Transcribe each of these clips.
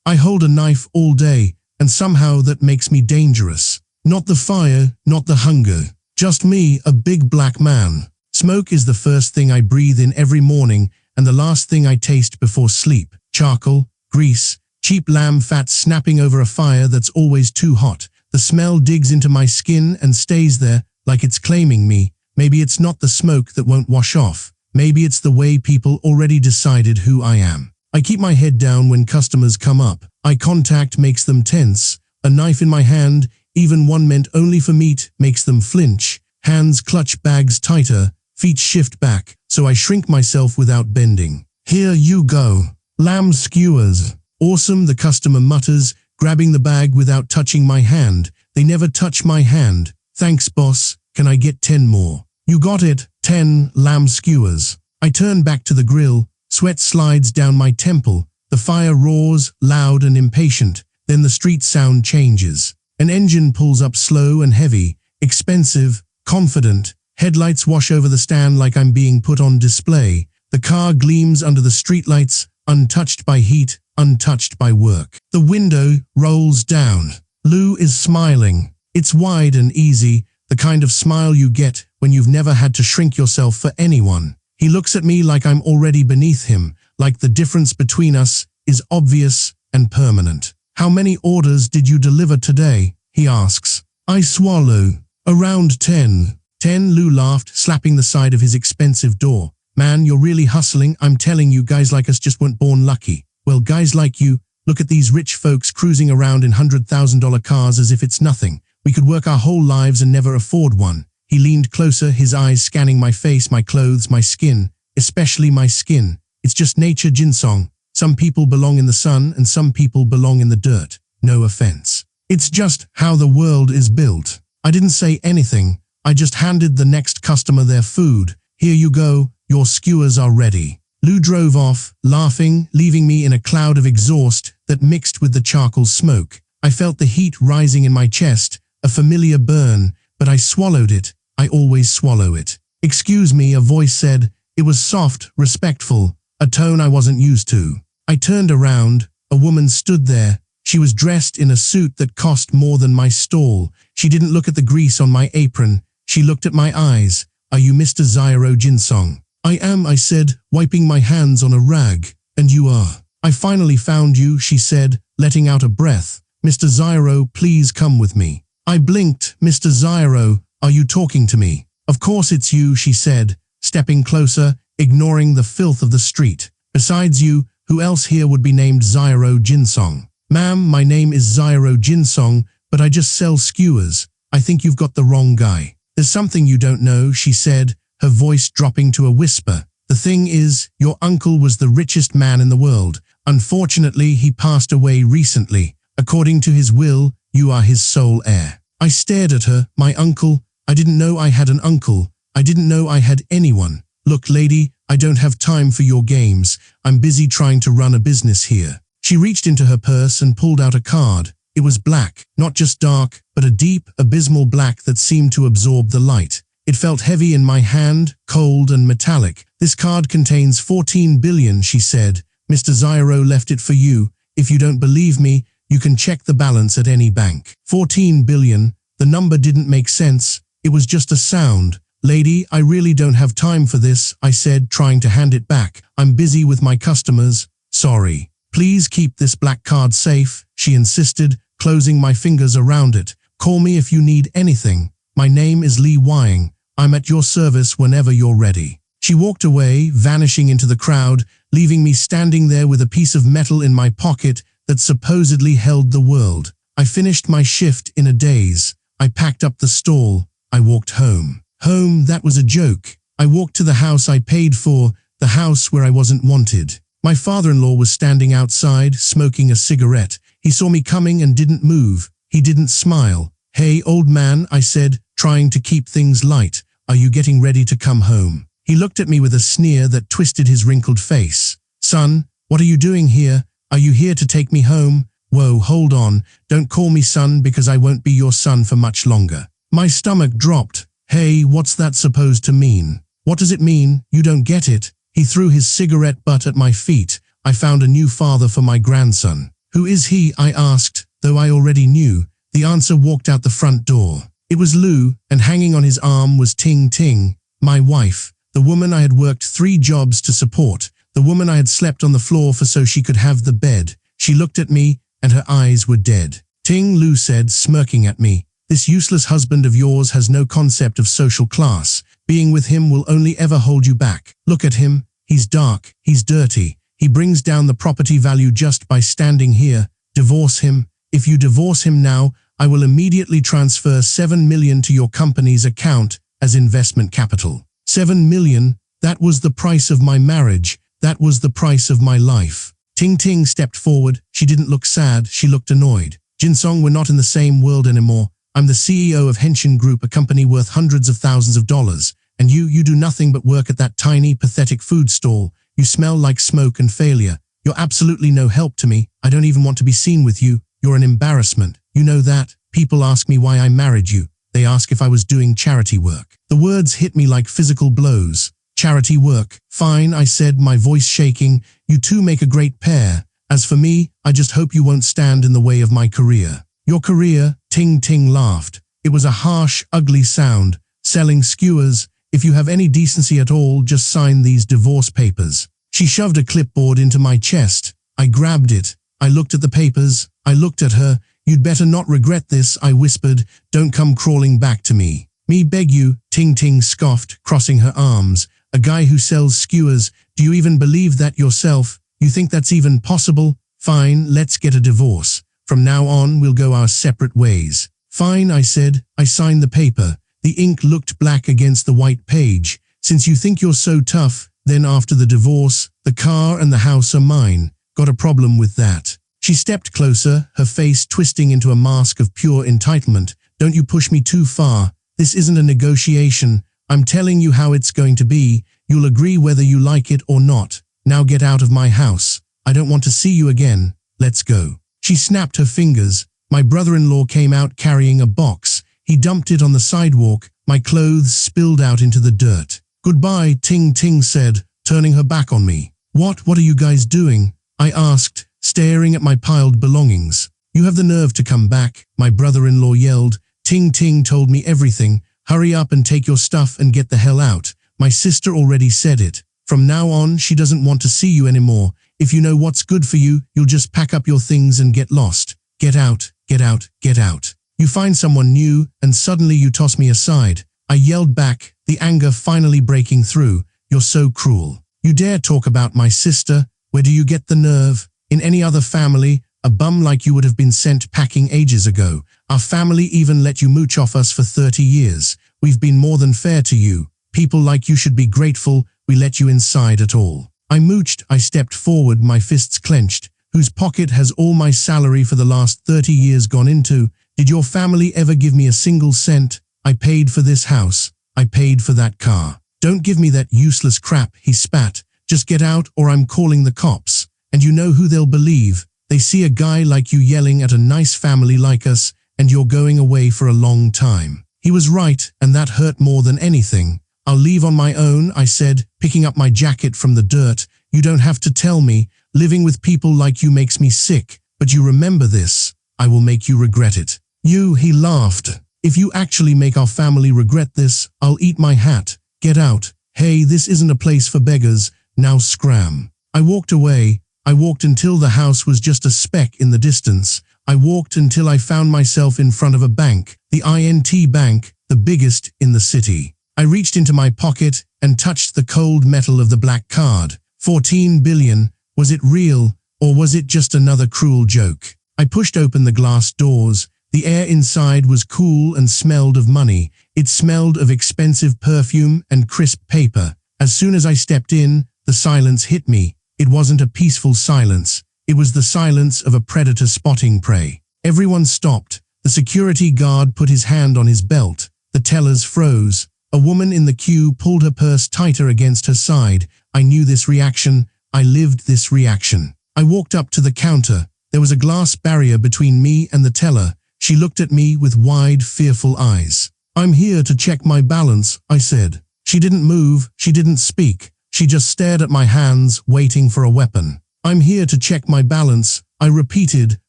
I hold a knife all day, and somehow that makes me dangerous. Not the fire, not the hunger. Just me, a big black man. Smoke is the first thing I breathe in every morning and the last thing I taste before sleep. Charcoal, grease, cheap lamb fat snapping over a fire that's always too hot. The smell digs into my skin and stays there like it's claiming me. Maybe it's not the smoke that won't wash off. Maybe it's the way people already decided who I am. I keep my head down when customers come up. Eye contact makes them tense. A knife in my hand, even one meant only for meat, makes them flinch. Hands clutch bags tighter, feet shift back, so I shrink myself without bending. Here you go. Lamb skewers. Awesome, the customer mutters, grabbing the bag without touching my hand. They never touch my hand. Thanks, boss. Can I get 10 more? You got it. 10 lamb skewers. I turn back to the grill. Sweat slides down my temple. The fire roars, loud and impatient. Then the street sound changes. An engine pulls up slow and heavy, expensive, confident. Headlights wash over the stand like I'm being put on display. The car gleams under the streetlights, untouched by heat, untouched by work. The window rolls down. Lou is smiling. It's wide and easy, the kind of smile you get when you've never had to shrink yourself for anyone. He looks at me like I'm already beneath him, like the difference between us is obvious and permanent. How many orders did you deliver today? He asks. I swallow. Around 10. 10, Lou laughed, slapping the side of his expensive door. Man, you're really hustling. I'm telling you, guys like us just weren't born lucky. Well, guys like you, look at these rich folks cruising around in $100,000 cars as if it's nothing. We could work our whole lives and never afford one. He leaned closer, his eyes scanning my face, my clothes, my skin, especially my skin. It's just nature, Jinsong. Some people belong in the sun and some people belong in the dirt. No offense. It's just how the world is built. I didn't say anything. I just handed the next customer their food. Here you go, your skewers are ready. Lou drove off, laughing, leaving me in a cloud of exhaust that mixed with the charcoal smoke. I felt the heat rising in my chest, a familiar burn, but I swallowed it. I always swallow it. Excuse me, a voice said. It was soft, respectful, a tone I wasn't used to. I turned around. A woman stood there. She was dressed in a suit that cost more than my stall. She didn't look at the grease on my apron. She looked at my eyes. Are you Mr. Zyro Jinsong? I am, I said, wiping my hands on a rag. And you are. I finally found you, she said, letting out a breath. Mr. Zyro, please come with me. I blinked. Mr. Zyro, are you talking to me? Of course it's you, she said, stepping closer, ignoring the filth of the street. Besides you, who else here would be named Zyro Jinsong? Ma'am, my name is Zyro Jinsong, but I just sell skewers. I think you've got the wrong guy. There's something you don't know, she said, her voice dropping to a whisper. The thing is, your uncle was the richest man in the world. Unfortunately, he passed away recently. According to his will, you are his sole heir. I stared at her. My uncle? I didn't know I had an uncle. I didn't know I had anyone. Look, lady, I don't have time for your games. I'm busy trying to run a business here. She reached into her purse and pulled out a card. It was black, not just dark, but a deep, abysmal black that seemed to absorb the light. It felt heavy in my hand, cold and metallic. This card contains 14 billion, she said. Mr. Zyro left it for you. If you don't believe me, you can check the balance at any bank. 14 billion. The number didn't make sense. It was just a sound. Lady, I really don't have time for this, I said, trying to hand it back. I'm busy with my customers. Sorry. Please keep this black card safe, she insisted, closing my fingers around it. Call me if you need anything. My name is Li Wang. I'm at your service whenever you're ready. She walked away, vanishing into the crowd, leaving me standing there with a piece of metal in my pocket that supposedly held the world. I finished my shift in a daze. I packed up the stall. I walked home. Home, that was a joke. I walked to the house I paid for, the house where I wasn't wanted. My father-in-law was standing outside, smoking a cigarette. He saw me coming and didn't move. He didn't smile. Hey, old man, I said, trying to keep things light. Are you getting ready to come home? He looked at me with a sneer that twisted his wrinkled face. Son, what are you doing here? Are you here to take me home? Whoa, hold on. Don't call me son because I won't be your son for much longer. My stomach dropped. Hey, what's that supposed to mean? What does it mean? You don't get it. He threw his cigarette butt at my feet. I found a new father for my grandson. Who is he? I asked, though I already knew. The answer walked out the front door. It was Lou, and hanging on his arm was Ting Ting, my wife, the woman I had worked 3 jobs to support, the woman I had slept on the floor for so she could have the bed. She looked at me, and her eyes were dead. Ting, Lou said, smirking at me. This useless husband of yours has no concept of social class. Being with him will only ever hold you back. Look at him. He's dark. He's dirty. He brings down the property value just by standing here. Divorce him. If you divorce him now, I will immediately transfer $7 million to your company's account as investment capital. $7 million? That was the price of my marriage. That was the price of my life. Ting Ting stepped forward. She didn't look sad. She looked annoyed. Jinsong, we're not in the same world anymore. I'm the CEO of Henshin Group, a company worth hundreds of thousands of dollars. And you do nothing but work at that tiny, pathetic food stall. You smell like smoke and failure. You're absolutely no help to me. I don't even want to be seen with you. You're an embarrassment. You know that. People ask me why I married you. They ask if I was doing charity work. The words hit me like physical blows. Charity work. Fine, I said, my voice shaking. You two make a great pair. As for me, I just hope you won't stand in the way of my career. Your career? Ting Ting laughed. It was a harsh, ugly sound. Selling skewers. If you have any decency at all, just sign these divorce papers. She shoved a clipboard into my chest. I grabbed it. I looked at the papers. I looked at her. You'd better not regret this, I whispered. Don't come crawling back to me. Me beg you, Ting Ting scoffed, crossing her arms. A guy who sells skewers. Do you even believe that yourself? You think that's even possible? Fine, let's get a divorce. From now on, we'll go our separate ways. Fine, I said. I signed the paper. The ink looked black against the white page. Since you think you're so tough, then after the divorce, the car and the house are mine. Got a problem with that? She stepped closer, her face twisting into a mask of pure entitlement. Don't you push me too far. This isn't a negotiation. I'm telling you how it's going to be. You'll agree whether you like it or not. Now get out of my house. I don't want to see you again. Let's go. She snapped her fingers. My brother-in-law came out carrying a box. He dumped it on the sidewalk. My clothes spilled out into the dirt. Goodbye, Ting Ting said, turning her back on me. What are you guys doing? I asked, staring at my piled belongings. You have the nerve to come back, my brother-in-law yelled. Ting Ting told me everything. Hurry up and take your stuff and get the hell out. My sister already said it. From now on, she doesn't want to see you anymore. If you know what's good for you, you'll just pack up your things and get lost. Get out, get out, get out. You find someone new, and suddenly you toss me aside. I yelled back, the anger finally breaking through. You're so cruel. You dare talk about my sister? Where do you get the nerve? In any other family, a bum like you would have been sent packing ages ago. Our family even let you mooch off us for 30 years. We've been more than fair to you. People like you should be grateful we let you inside at all. I mooched. I stepped forward, my fists clenched. Whose pocket has all my salary for the last 30 years gone into? Did your family ever give me a single cent? I paid for this house. I paid for that car. Don't give me that useless crap, he spat. Just get out or I'm calling the cops. And you know who they'll believe? They see a guy like you yelling at a nice family like us, and you're going away for a long time. He was right, and that hurt more than anything. I'll leave on my own, I said, picking up my jacket from the dirt. You don't have to tell me. Living with people like you makes me sick. But you remember this. I will make you regret it. He laughed. If you actually make our family regret this, I'll eat my hat. Get out. Hey, this isn't a place for beggars. Now scram. I walked away. I walked until the house was just a speck in the distance. I walked until I found myself in front of a bank, the INT Bank, the biggest in the city. I reached into my pocket and touched the cold metal of the black card. 14 billion. Was it real, or was it just another cruel joke? I pushed open the glass doors. The air inside was cool and smelled of money. It smelled of expensive perfume and crisp paper. As soon as I stepped in, the silence hit me. It wasn't a peaceful silence. It was the silence of a predator spotting prey. Everyone stopped. The security guard put his hand on his belt. The tellers froze. A woman in the queue pulled her purse tighter against her side. I knew this reaction. I lived this reaction. I walked up to the counter. There was a glass barrier between me and the teller. She looked at me with wide, fearful eyes. I'm here to check my balance, I said. She didn't move. She didn't speak. She just stared at my hands, waiting for a weapon. I'm here to check my balance, I repeated,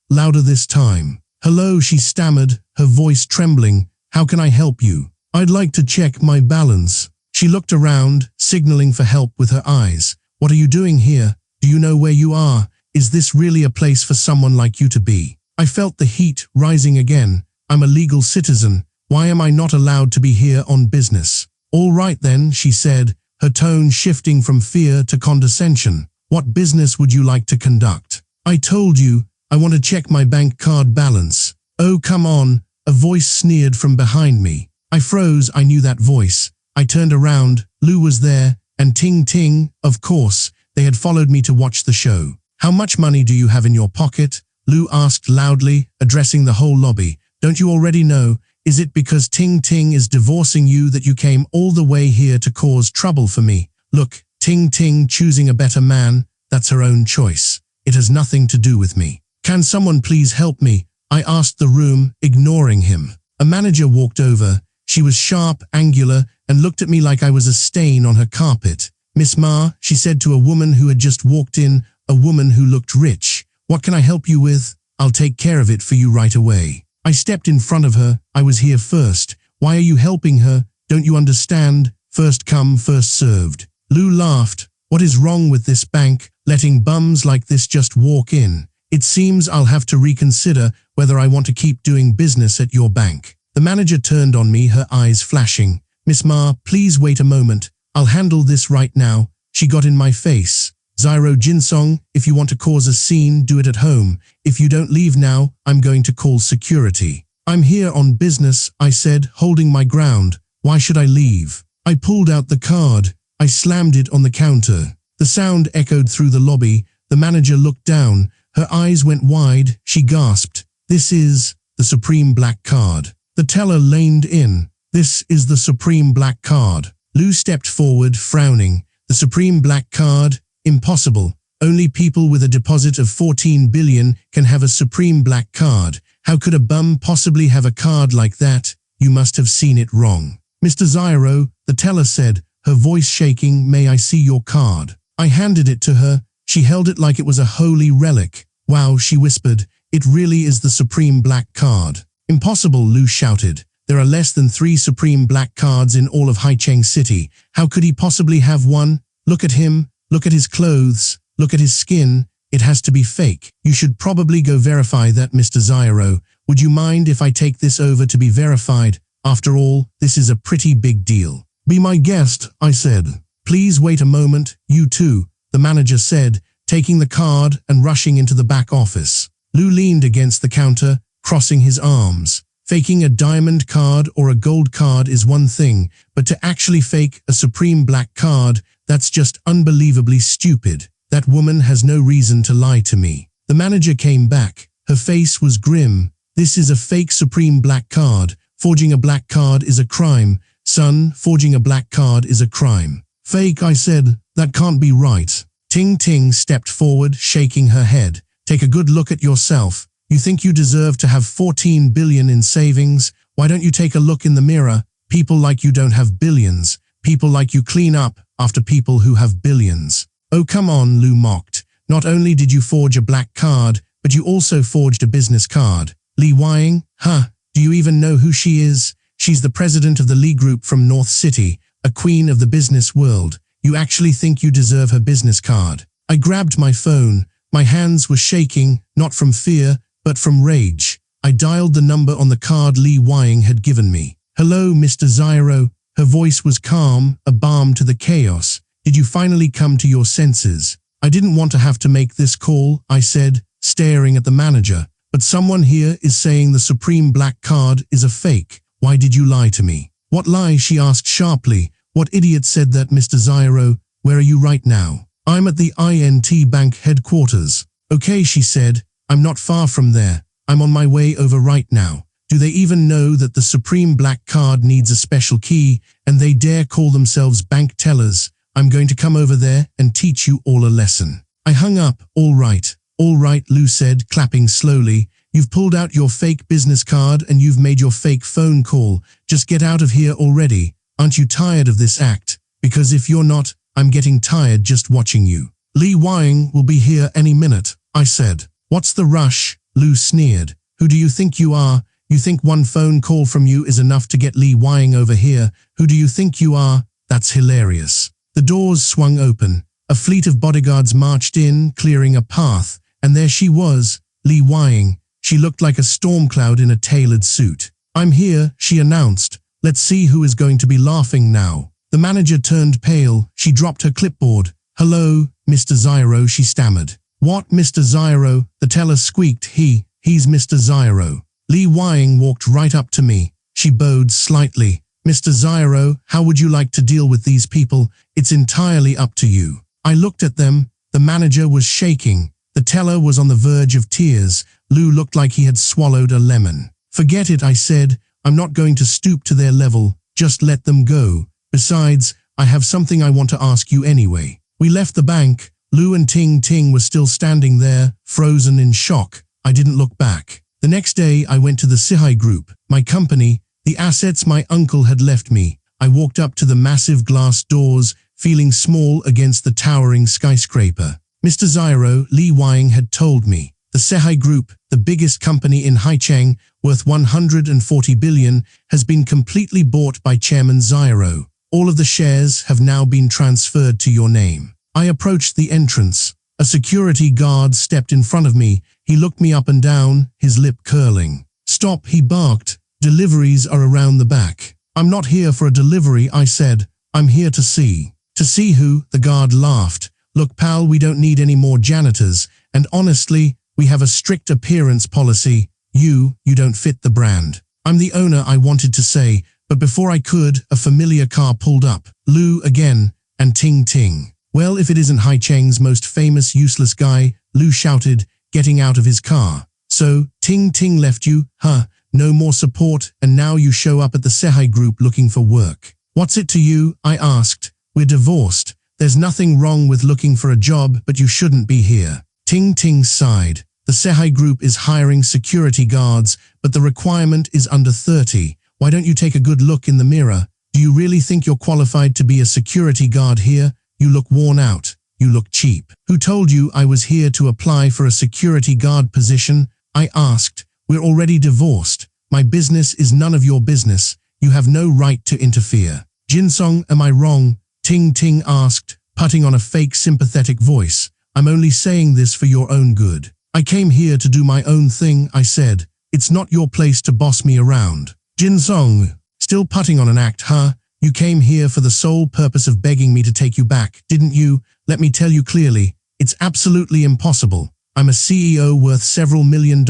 louder this time. Hello, she stammered, her voice trembling. How can I help you? I'd like to check my balance. She looked around, signaling for help with her eyes. What are you doing here? Do you know where you are? Is this really a place for someone like you to be? I felt the heat rising again. I'm a legal citizen. Why am I not allowed to be here on business? All right then, she said, her tone shifting from fear to condescension. What business would you like to conduct? I told you, I want to check my bank card balance. Oh, come on, a voice sneered from behind me. I froze, I knew that voice. I turned around, Lou was there, and Ting Ting, of course, they had followed me to watch the show. How much money do you have in your pocket? Lou asked loudly, addressing the whole lobby. Don't you already know? Is it because Ting Ting is divorcing you that you came all the way here to cause trouble for me? Look, Ting Ting choosing a better man, that's her own choice. It has nothing to do with me. Can someone please help me? I asked the room, ignoring him. A manager walked over. She was sharp, angular, and looked at me like I was a stain on her carpet. Miss Ma, she said to a woman who had just walked in, a woman who looked rich. What can I help you with? I'll take care of it for you right away. I stepped in front of her. I was here first. Why are you helping her? Don't you understand? First come, first served. Lou laughed. What is wrong with this bank, letting bums like this just walk in? It seems I'll have to reconsider whether I want to keep doing business at your bank. The manager turned on me, her eyes flashing. Miss Ma, please wait a moment. I'll handle this right now. She got in my face. Zyro Jinsong, if you want to cause a scene, do it at home. If you don't leave now, I'm going to call security. I'm here on business, I said, holding my ground. Why should I leave? I pulled out the card. I slammed it on the counter. The sound echoed through the lobby. The manager looked down. Her eyes went wide. She gasped. This is the Supreme Black Card. The teller leaned in. This is the Supreme Black Card. Lou stepped forward, frowning. The Supreme Black Card? Impossible. Only people with a deposit of 14 billion can have a Supreme Black Card. How could a bum possibly have a card like that? You must have seen it wrong. Mr. Zyro, the teller said, her voice shaking, may I see your card? I handed it to her. She held it like it was a holy relic. Wow, she whispered, it really is the Supreme Black Card. Impossible, Lou shouted. There are less than 3 Supreme Black Cards in all of Haicheng City. How could he possibly have one? Look at him. Look at his clothes. Look at his skin. It has to be fake. You should probably go verify that, Mr. Zyro. Would you mind if I take this over to be verified? After all, this is a pretty big deal. Be my guest, I said. Please wait a moment, you too, the manager said, taking the card and rushing into the back office. Lou leaned against the counter, crossing his arms. Faking a diamond card or a gold card is one thing, but to actually fake a Supreme Black Card, that's just unbelievably stupid. That woman has no reason to lie to me. The manager came back. Her face was grim. This is a fake Supreme Black Card. Forging a black card is a crime. Son, forging a black card is a crime. Fake, I said. That can't be right. Ting Ting stepped forward, shaking her head. Take a good look at yourself. You think you deserve to have 14 billion in savings? Why don't you take a look in the mirror? People like you don't have billions. People like you clean up after people who have billions. Oh, come on, Lou mocked. Not only did you forge a black card, but you also forged a business card. Li Wying? Huh? Do you even know who she is? She's the president of the Li Group from North City, a queen of the business world. You actually think you deserve her business card? I grabbed my phone. My hands were shaking, not from fear, but from rage. I dialed the number on the card Li Wying had given me. Hello, Mr. Zyro. Her voice was calm, a balm to the chaos. Did you finally come to your senses? I didn't want to have to make this call, I said, staring at the manager. But someone here is saying the Supreme Black Card is a fake. Why did you lie to me? What lie? She asked sharply. What idiot said that, Mr. Zyro? Where are you right now? I'm at the INT Bank headquarters. Okay, she said. I'm not far from there. I'm on my way over right now. Do they even know that the Supreme Black Card needs a special key, and they dare call themselves bank tellers? I'm going to come over there and teach you all a lesson. I hung up. All right, Lou said, clapping slowly. You've pulled out your fake business card and you've made your fake phone call. Just get out of here already. Aren't you tired of this act? Because if you're not, I'm getting tired just watching you. Li Wying will be here any minute, I said. What's the rush? Lu sneered. Who do you think you are? You think one phone call from you is enough to get Li Wang over here? Who do you think you are? That's hilarious. The doors swung open. A fleet of bodyguards marched in, clearing a path, and there she was, Li Wang. She looked like a storm cloud in a tailored suit. I'm here, she announced. Let's see who is going to be laughing now. The manager turned pale. She dropped her clipboard. Hello, Mr. Zyro, she stammered. What, Mr. Zyro? The teller squeaked. He's Mr. Zyro. Li Wang walked right up to me. She bowed slightly. Mr. Zyro, how would you like to deal with these people? It's entirely up to you. I looked at them. The manager was shaking. The teller was on the verge of tears. Lu looked like he had swallowed a lemon. Forget it, I said. I'm not going to stoop to their level. Just let them go. Besides, I have something I want to ask you anyway. We left the bank. Lu and Ting Ting were still standing there, frozen in shock. I didn't look back. The next day, I went to the Sihai Group, my company, the assets my uncle had left me. I walked up to the massive glass doors, feeling small against the towering skyscraper. Mr. Zyro, Li Wang had told me. The Sihai Group, the biggest company in Haicheng, worth 140 billion, has been completely bought by Chairman Zyro. All of the shares have now been transferred to your name. I approached the entrance. A security guard stepped in front of me. He looked me up and down, his lip curling. Stop, he barked. Deliveries are around the back. I'm not here for a delivery, I said. I'm here to see. To see who? The guard laughed. Look, pal, we don't need any more janitors. And honestly, we have a strict appearance policy. You don't fit the brand. I'm the owner, I wanted to say, but before I could, a familiar car pulled up. Lu again, and Ting Ting. Well, if it isn't Haicheng's most famous useless guy, Lu shouted, getting out of his car. So, Ting Ting left you, huh? No more support, and now you show up at the Sihai Group looking for work. What's it to you? I asked. We're divorced. There's nothing wrong with looking for a job, but you shouldn't be here. Ting Ting sighed. The Sihai Group is hiring security guards, but the requirement is under 30. Why don't you take a good look in the mirror? Do you really think you're qualified to be a security guard here? You look worn out. You look cheap. Who told you I was here to apply for a security guard position? I asked. We're already divorced. My business is none of your business. You have no right to interfere. Jinsong, am I wrong? Ting Ting asked, putting on a fake sympathetic voice. I'm only saying this for your own good. I came here to do my own thing, I said. It's not your place to boss me around. Jinsong, still putting on an act, huh? You came here for the sole purpose of begging me to take you back, didn't you? Let me tell you clearly, it's absolutely impossible. I'm a CEO worth several $1 million,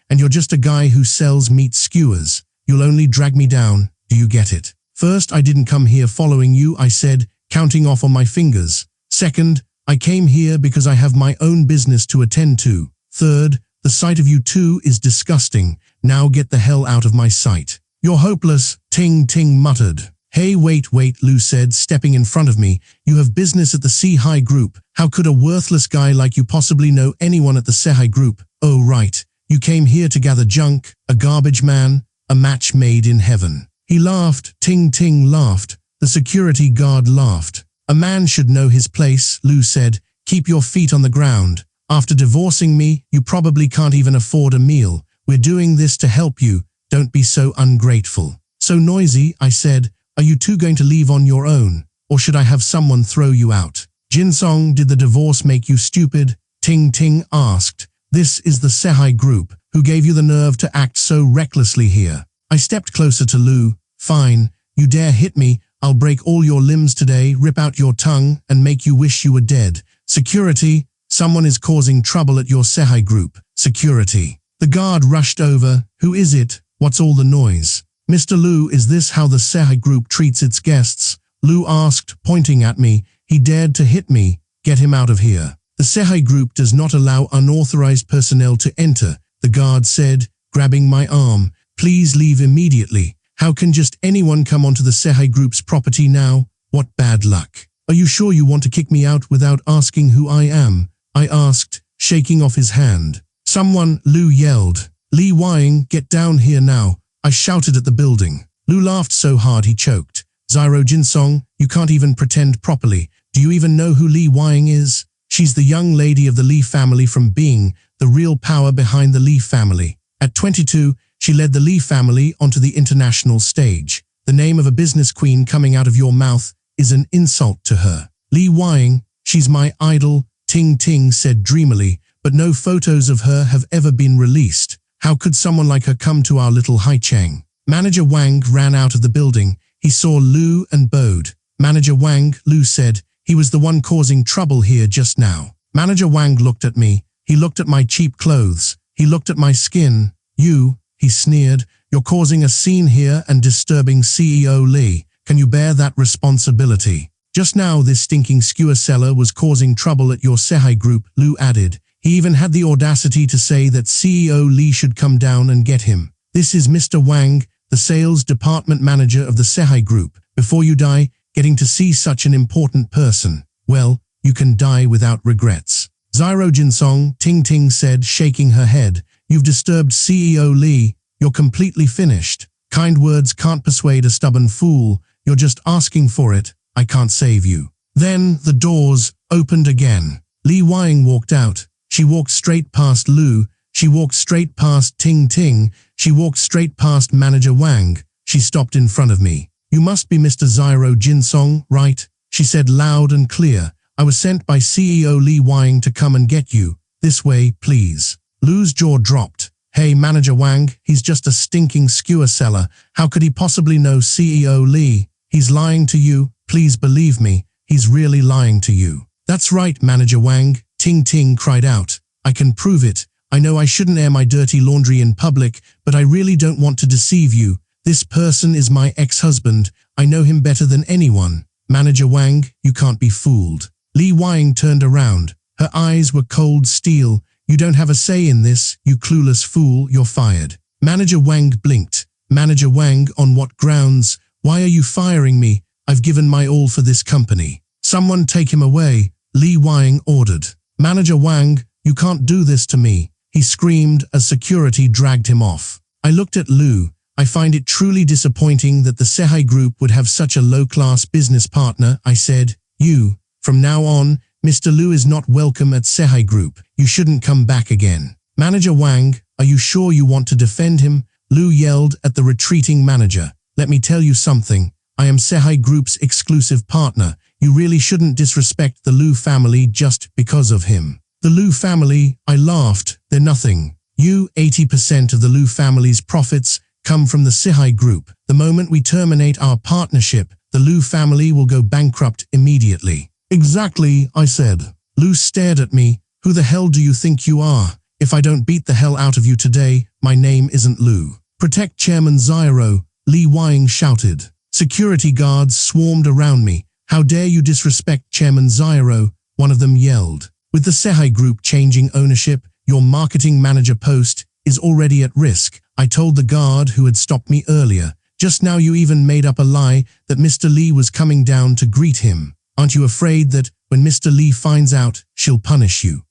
and you're just a guy who sells meat skewers. You'll only drag me down, do you get it? First, I didn't come here following you, I said, counting off on my fingers. Second, I came here because I have my own business to attend to. Third, the sight of you two is disgusting. Now get the hell out of my sight. You're hopeless, Ting Ting muttered. Hey, wait, Lu said, stepping in front of me. You have business at the Sihai Group. How could a worthless guy like you possibly know anyone at the Sihai Group? Oh, right. You came here to gather junk, a garbage man, a match made in heaven. He laughed. Ting Ting laughed. The security guard laughed. A man should know his place, Lu said. Keep your feet on the ground. After divorcing me, you probably can't even afford a meal. We're doing this to help you. Don't be so ungrateful. So noisy, I said. Are you two going to leave on your own? Or should I have someone throw you out? Jinsong, did the divorce make you stupid? Ting Ting asked. This is the Sihai Group. Who gave you the nerve to act so recklessly here? I stepped closer to Lu. Fine. You dare hit me, I'll break all your limbs today, rip out your tongue, and make you wish you were dead. Security, someone is causing trouble at your Sihai Group. Security. The guard rushed over. Who is it? What's all the noise? Mr. Lu, is this how the Sihai Group treats its guests? Lu asked, pointing at me. He dared to hit me. Get him out of here. The Sihai Group does not allow unauthorized personnel to enter, the guard said, grabbing my arm. Please leave immediately. How can just anyone come onto the Sihai Group's property now? What bad luck. Are you sure you want to kick me out without asking who I am? I asked, shaking off his hand. Someone, Lu yelled. Li Wang, get down here now. I shouted at the building. Lu laughed so hard he choked. Zyro Jinsong, you can't even pretend properly. Do you even know who Li Wang is? She's the young lady of the Lee family from Being, the real power behind the Lee family. At 22, she led the Lee family onto the international stage. The name of a business queen coming out of your mouth is an insult to her. Lee Wying, she's my idol, Ting Ting said dreamily, but no photos of her have ever been released. How could someone like her come to our little Haicheng? Manager Wang ran out of the building. He saw Lu and bowed. Manager Wang, Lu said, he was the one causing trouble here just now. Manager Wang looked at me. He looked at my cheap clothes. He looked at my skin. You, he sneered, you're causing a scene here and disturbing CEO Lee. Can you bear that responsibility? Just now this stinking skewer seller was causing trouble at your Sehai group, Lu added. He even had the audacity to say that CEO Lee should come down and get him. This is Mr. Wang, the sales department manager of the Sehai group. Before you die, getting to see such an important person, well, you can die without regrets. Zyro Jinsong, Ting Ting said, shaking her head. You've disturbed CEO Lee. You're completely finished. Kind words can't persuade a stubborn fool. You're just asking for it. I can't save you. Then the doors opened again. Lee Wying walked out. She walked straight past Lu. She walked straight past Ting Ting. She walked straight past Manager Wang. She stopped in front of me. You must be Mr. Zyro Jinsong, right? She said loud and clear. I was sent by CEO Lee Wying to come and get you. This way, please. Lu's jaw dropped. Hey, Manager Wang, he's just a stinking skewer seller. How could he possibly know CEO Lee? He's lying to you. Please believe me. He's really lying to you. That's right, Manager Wang, Ting Ting cried out. I can prove it. I know I shouldn't air my dirty laundry in public, but I really don't want to deceive you. This person is my ex-husband. I know him better than anyone. Manager Wang, you can't be fooled. Lee Wying turned around. Her eyes were cold steel. You don't have a say in this, you clueless fool, you're fired. Manager Wang blinked. Manager Wang, on what grounds? Why are you firing me? I've given my all for this company. Someone take him away, Lee Wying ordered. Manager Wang, you can't do this to me, he screamed as security dragged him off. I looked at Lu. I find it truly disappointing that the Sehai Group would have such a low-class business partner, I said. You, from now on, Mr. Lu is not welcome at Sehai Group. You shouldn't come back again. Manager Wang, are you sure you want to defend him? Lu yelled at the retreating manager. Let me tell you something. I am Sehai Group's exclusive partner. You really shouldn't disrespect the Lu family just because of him. The Lu family, I laughed. They're nothing. 80% of the Lu family's profits come from the Sehai Group. The moment we terminate our partnership, the Lu family will go bankrupt immediately. Exactly, I said. Lu stared at me. Who the hell do you think you are? If I don't beat the hell out of you today, my name isn't Lu. Protect Chairman Zyro, Lee Wying shouted. Security guards swarmed around me. How dare you disrespect Chairman Zyro, one of them yelled. With the Sehai Group changing ownership, your marketing manager post is already at risk. I told the guard who had stopped me earlier. Just now you even made up a lie that Mr. Lee was coming down to greet him. Aren't you afraid that when Mr. Lee finds out, she'll punish you?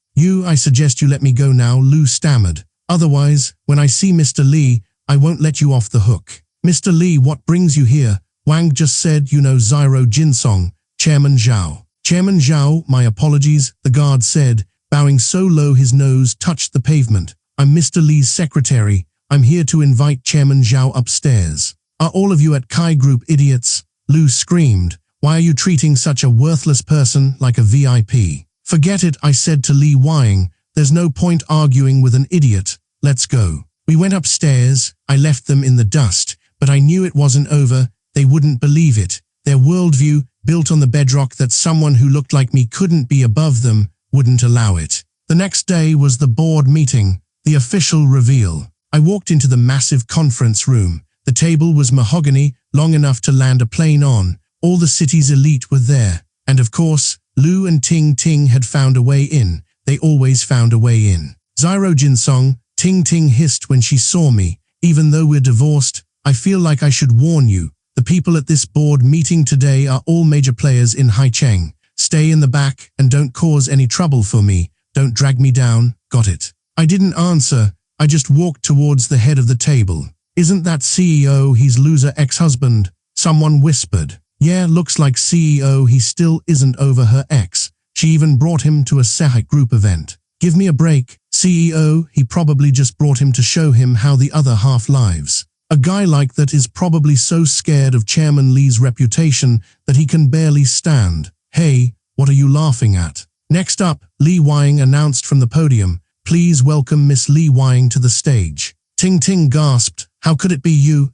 I suggest you let me go now, Lu stammered. Otherwise, when I see Mr. Lee, I won't let you off the hook. Mr. Lee, what brings you here? Wang just said you know Zyro Jinsong, Chairman Zhao. Chairman Zhao, my apologies, the guard said, bowing so low his nose touched the pavement. I'm Mr. Lee's secretary. I'm here to invite Chairman Zhao upstairs. Are all of you at Kai Group idiots? Lu screamed. Why are you treating such a worthless person like a VIP? Forget it, I said to Lee Wying. There's no point arguing with an idiot. Let's go. We went upstairs. I left them in the dust, but I knew it wasn't over. They wouldn't believe it. Their worldview, built on the bedrock that someone who looked like me couldn't be above them, wouldn't allow it. The next day was the board meeting, the official reveal. I walked into the massive conference room. The table was mahogany, long enough to land a plane on. All the city's elite were there. And of course, Lu and Ting Ting had found a way in. They always found a way in. Zyro Jinsong, Ting Ting hissed when she saw me. Even though we're divorced, I feel like I should warn you. The people at this board meeting today are all major players in Haicheng. Stay in the back and don't cause any trouble for me. Don't drag me down, got it? I didn't answer. I just walked towards the head of the table. Isn't that CEO his loser ex-husband? Someone whispered. Yeah, looks like CEO he still isn't over her ex. She even brought him to a Sehik group event. Give me a break, CEO, he probably just brought him to show him how the other half lives. A guy like that is probably so scared of Chairman Lee's reputation that he can barely stand. Hey, what are you laughing at? Next up, Lee Wang announced from the podium, please welcome Miss Lee Wang to the stage. Ting Ting gasped, how could it be you're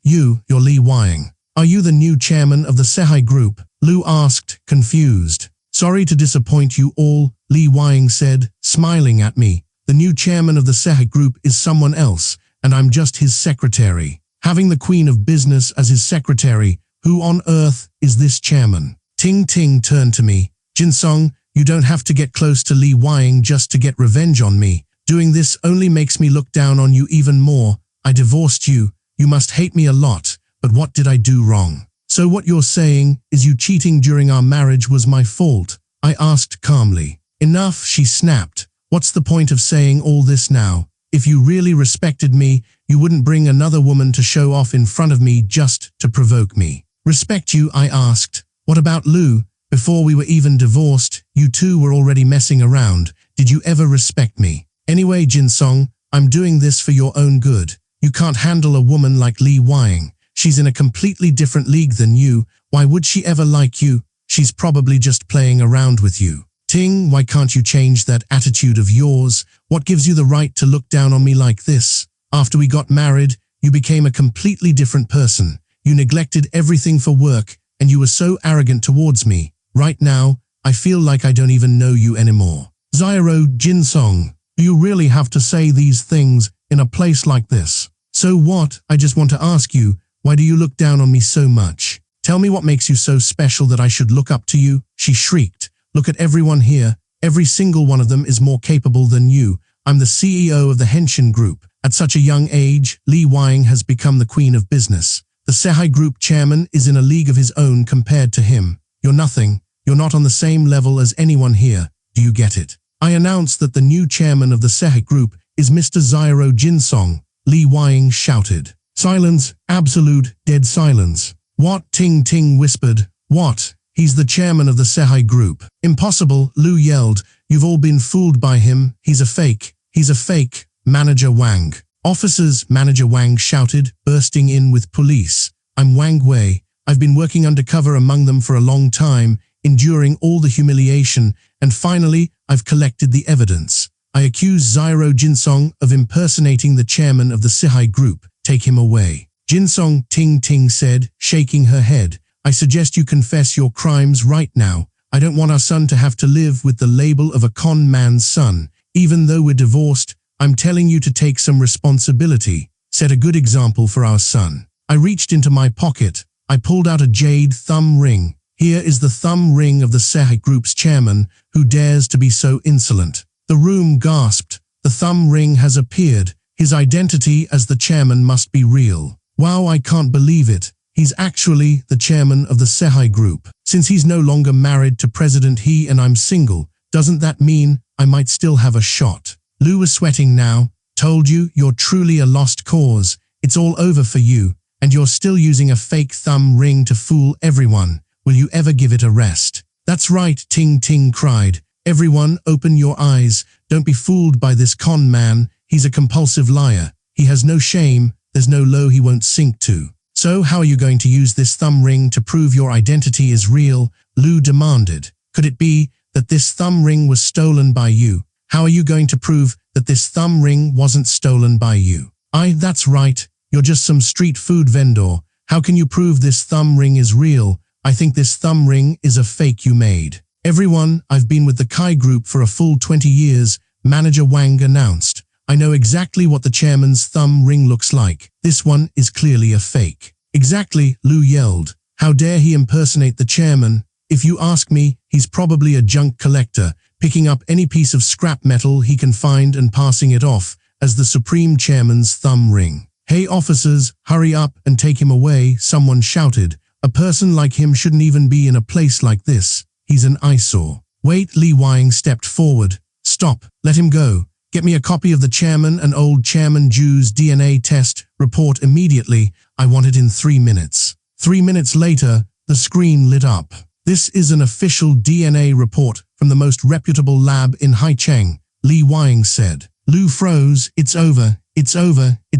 Lee Wang? Are you the new chairman of the Sehai group? Lu asked, confused. Sorry to disappoint you all, Lee Wang said, smiling at me. The new chairman of the Sehai group is someone else, and I'm just his secretary. Having the queen of business as his secretary, who on earth is this chairman? Ting Ting turned to me. Jinsong, you don't have to get close to Lee Wang just to get revenge on me. Doing this only makes me look down on you even more. I divorced you. You must hate me a lot. But what did I do wrong? So what you're saying is you cheating during our marriage was my fault? I asked calmly. Enough, she snapped. What's the point of saying all this now? If you really respected me, you wouldn't bring another woman to show off in front of me just to provoke me. Respect you, I asked. What about Lu? Before we were even divorced, you two were already messing around. Did you ever respect me? Anyway, Jinsong, I'm doing this for your own good. You can't handle a woman like Lee Wang. She's in a completely different league than you. Why would she ever like you? She's probably just playing around with you. Ting, why can't you change that attitude of yours? What gives you the right to look down on me like this? After we got married, you became a completely different person. You neglected everything for work, and you were so arrogant towards me. Right now, I feel like I don't even know you anymore. Zyro, Jinsong, do you really have to say these things in a place like this? So what? I just want to ask you, why do you look down on me so much? Tell me what makes you so special that I should look up to you? She shrieked. Look at everyone here. Every single one of them is more capable than you. I'm the CEO of the Henshin Group. At such a young age, Lee Wang has become the queen of business. The Sehai Group chairman is in a league of his own compared to him. You're nothing. You're not on the same level as anyone here. Do you get it? I announce that the new chairman of the Sehai Group is Mr. Zyro Jinsong. Lee Wang shouted. Silence, absolute, dead silence. What? Ting Ting whispered. What? He's the chairman of the Sehai Group. Impossible, Lu yelled. You've all been fooled by him. He's a fake. He's a fake. Manager Wang. Officers, Manager Wang shouted, bursting in with police. I'm Wang Wei. I've been working undercover among them for a long time, enduring all the humiliation, and finally, I've collected the evidence. I accuse Zyro Jinsong of impersonating the chairman of the Sehai Group. Take him away. Jinsong, Ting Ting said, shaking her head. I suggest you confess your crimes right now. I don't want our son to have to live with the label of a con man's son. Even though we're divorced, I'm telling you to take some responsibility. Set a good example for our son. I reached into my pocket. I pulled out a jade thumb ring. Here is the thumb ring of the Sehai Group's chairman, who dares to be so insolent. The room gasped. The thumb ring has appeared. His identity as the chairman must be real. Wow, I can't believe it. He's actually the chairman of the Sehai Group. Since he's no longer married to President He and I'm single, doesn't that mean I might still have a shot? Lu was sweating now. Told you, you're truly a lost cause. It's all over for you, and you're still using a fake thumb ring to fool everyone. Will you ever give it a rest? That's right, Ting Ting cried. Everyone, open your eyes. Don't be fooled by this con man. He's a compulsive liar. He has no shame. There's no low he won't sink to. So how are you going to use this thumb ring to prove your identity is real? Lu demanded. Could it be that this thumb ring was stolen by you? How are you going to prove that this thumb ring wasn't stolen by you? That's right. You're just some street food vendor. How can you prove this thumb ring is real? I think this thumb ring is a fake you made. Everyone, I've been with the Kai Group for a full 20 years, Manager Wang announced. I know exactly what the chairman's thumb ring looks like. This one is clearly a fake. Exactly, Lu yelled. How dare he impersonate the chairman? If you ask me, he's probably a junk collector, picking up any piece of scrap metal he can find and passing it off as the Supreme Chairman's thumb ring. Hey officers, hurry up and take him away, someone shouted. A person like him shouldn't even be in a place like this. He's an eyesore. Wait, Lee Wang stepped forward. Stop, let him go. Get me a copy of the chairman and old chairman Ju's DNA test report immediately. I want it in 3 minutes. 3 minutes later, the screen lit up. This is an official DNA report from the most reputable lab in Haicheng, Li Weiying said. Lu froze. It's over, it's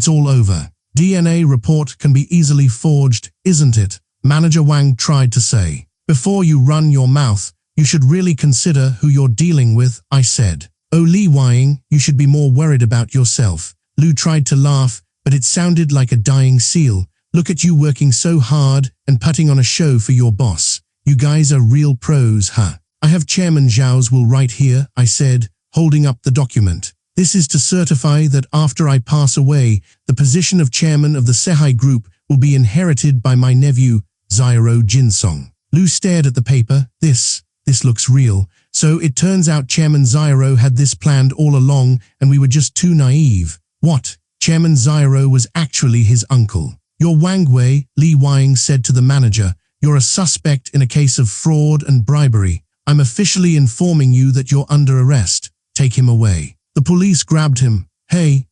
all over. DNA report can be easily forged, isn't it? Manager Wang tried to say. Before you run your mouth, you should really consider who you're dealing with, I said. Oh, Li Weiying, you should be more worried about yourself. Lu tried to laugh, but it sounded like a dying seal. Look at you working so hard and putting on a show for your boss. You guys are real pros, huh? I have Chairman Zhao's will right here, I said, holding up the document. This is to certify that after I pass away, the position of chairman of the Sehai Group will be inherited by my nephew, Xiao Jinsong. Lu stared at the paper. This looks real. So it turns out Chairman Xiao had this planned all along and we were just too naive. What? Chairman Xiao was actually his uncle. You're Wang Wei, Li Weiying said to the manager. You're a suspect in a case of fraud and bribery. I'm officially informing you that you're under arrest. Take him away. The police grabbed him. Hey,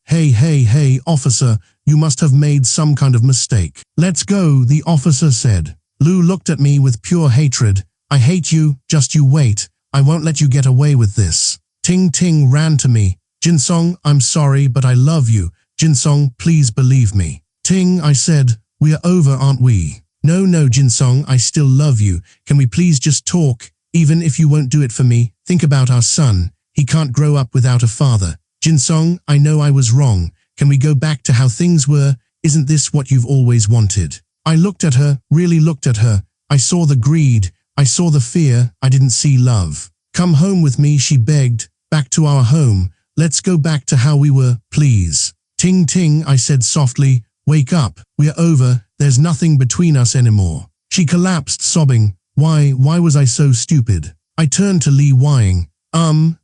officer, you must have made some kind of mistake. Let's go, the officer said. Lu looked at me with pure hatred. I hate you, just you wait. I won't let you get away with this. Ting Ting ran to me. Jinsong, I'm sorry, but I love you. Jinsong, please believe me. Ting, I said, we are over, aren't we? No, Jinsong, I still love you. Can we please just talk? Even if you won't do it for me, think about our son. He can't grow up without a father. Jinsong, I know I was wrong. Can we go back to how things were? Isn't this what you've always wanted? I looked at her, really looked at her. I saw the greed. I saw the fear. I didn't see love. Come home with me, she begged. Back to our home. Let's go back to how we were, please. Ting Ting, I said softly. Wake up. We're over. There's nothing between us anymore. She collapsed, sobbing. Why was I so stupid? I turned to Li Weiying.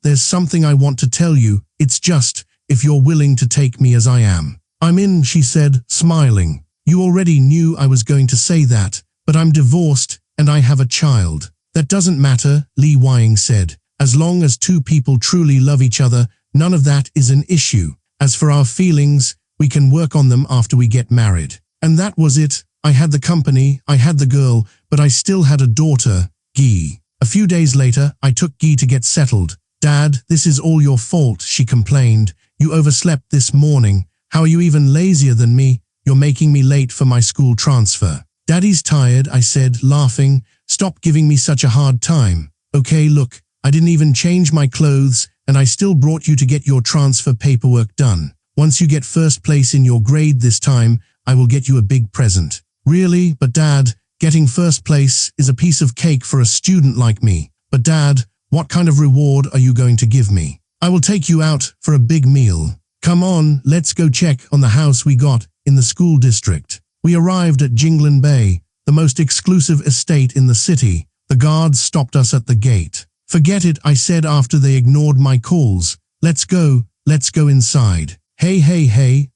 There's something I want to tell you. It's just, if you're willing to take me as I am. I'm in, she said, smiling. You already knew I was going to say that, but I'm divorced and I have a child. That doesn't matter, Li Weiying said. As long as two people truly love each other, none of that is an issue. As for our feelings, we can work on them after we get married. And that was it. I had the company, I had the girl, but I still had a daughter, Guy. A few days later, I took Guy to get settled. Dad, this is all your fault, she complained. You overslept this morning. How are you even lazier than me? You're making me late for my school transfer. Daddy's tired, I said, laughing. Stop giving me such a hard time. Okay, look, I didn't even change my clothes, and I still brought you to get your transfer paperwork done. Once you get first place in your grade this time, I will get you a big present. Really? But Dad, getting first place is a piece of cake for a student like me. But Dad, what kind of reward are you going to give me? I will take you out for a big meal. Come on, let's go check on the house we got in the school district. We arrived at Jinglin Bay, the most exclusive estate in the city. The guards stopped us at the gate. Forget it, I said after they ignored my calls. Let's go inside. Hey,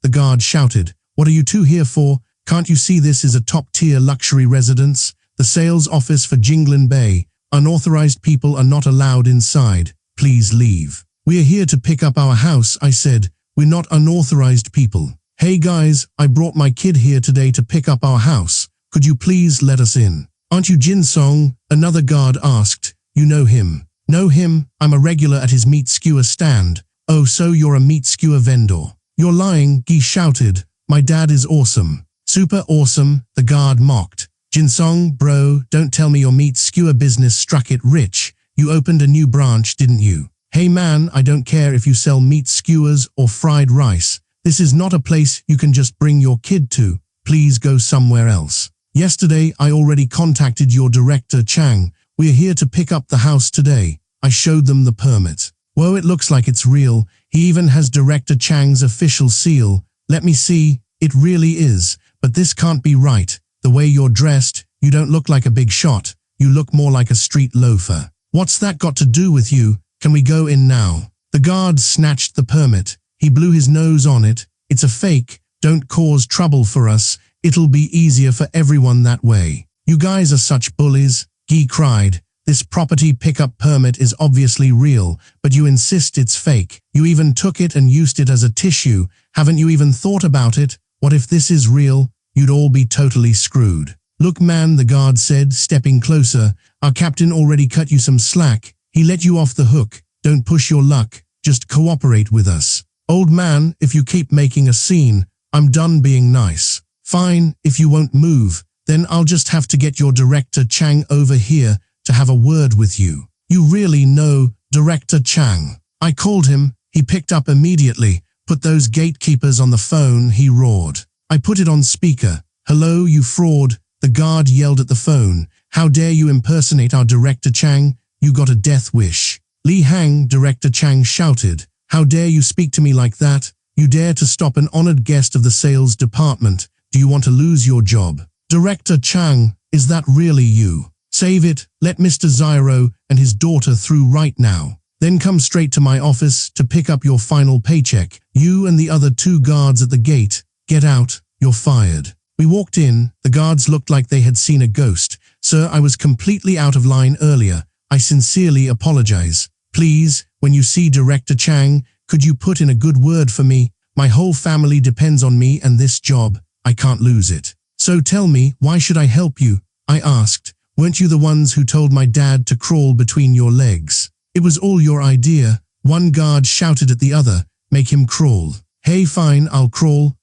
the guard shouted. What are you two here for? Can't you see this is a top-tier luxury residence? The sales office for Jinglin Bay. Unauthorized people are not allowed inside. Please leave. We are here to pick up our house, I said. We're not unauthorized people. Hey guys, I brought my kid here today to pick up our house. Could you please let us in? Aren't you Jinsong? Another guard asked. You know him? Know him? I'm a regular at his meat skewer stand. Oh, so you're a meat skewer vendor. You're lying, Guy shouted. My dad is awesome. Super awesome, the guard mocked. Jinsong, bro, don't tell me your meat skewer business struck it rich. You opened a new branch, didn't you? Hey man, I don't care if you sell meat skewers or fried rice. This is not a place you can just bring your kid to. Please go somewhere else. Yesterday, I already contacted your director, Chang. We're here to pick up the house today. I showed them the permit. Whoa, it looks like it's real. He even has Director Chang's official seal. Let me see. It really is. But this can't be right. The way you're dressed, you don't look like a big shot. You look more like a street loafer. What's that got to do with you? Can we go in now? The guard snatched the permit. He blew his nose on it. It's a fake. Don't cause trouble for us. It'll be easier for everyone that way. You guys are such bullies, Guy cried. This property pickup permit is obviously real, but you insist it's fake. You even took it and used it as a tissue. Haven't you even thought about it? What if this is real? You'd all be totally screwed. Look man, the guard said, stepping closer. Our captain already cut you some slack. He let you off the hook. Don't push your luck. Just cooperate with us. Old man, if you keep making a scene, I'm done being nice. Fine, if you won't move, then I'll just have to get your director Chang over here to have a word with you. You really know Director Chang? I called him. He picked up immediately. Put those gatekeepers on the phone, he roared. I put it on speaker. Hello, you fraud. The guard yelled at the phone. How dare you impersonate our Director Chang? You got a death wish. Li Hang, Director Chang shouted. How dare you speak to me like that? You dare to stop an honored guest of the sales department. Do you want to lose your job? Director Chang, is that really you? Save it. Let Mr. Zyro and his daughter through right now. Then come straight to my office to pick up your final paycheck. You and the other 2 guards at the gate. Get out. You're fired. We walked in. The guards looked like they had seen a ghost. Sir, I was completely out of line earlier. I sincerely apologize. Please, when you see Director Chang, could you put in a good word for me? My whole family depends on me and this job. I can't lose it. So tell me, why should I help you? I asked. Weren't you the ones who told my dad to crawl between your legs? It was all your idea. One guard shouted at the other. Make him crawl. Hey, fine, I'll crawl.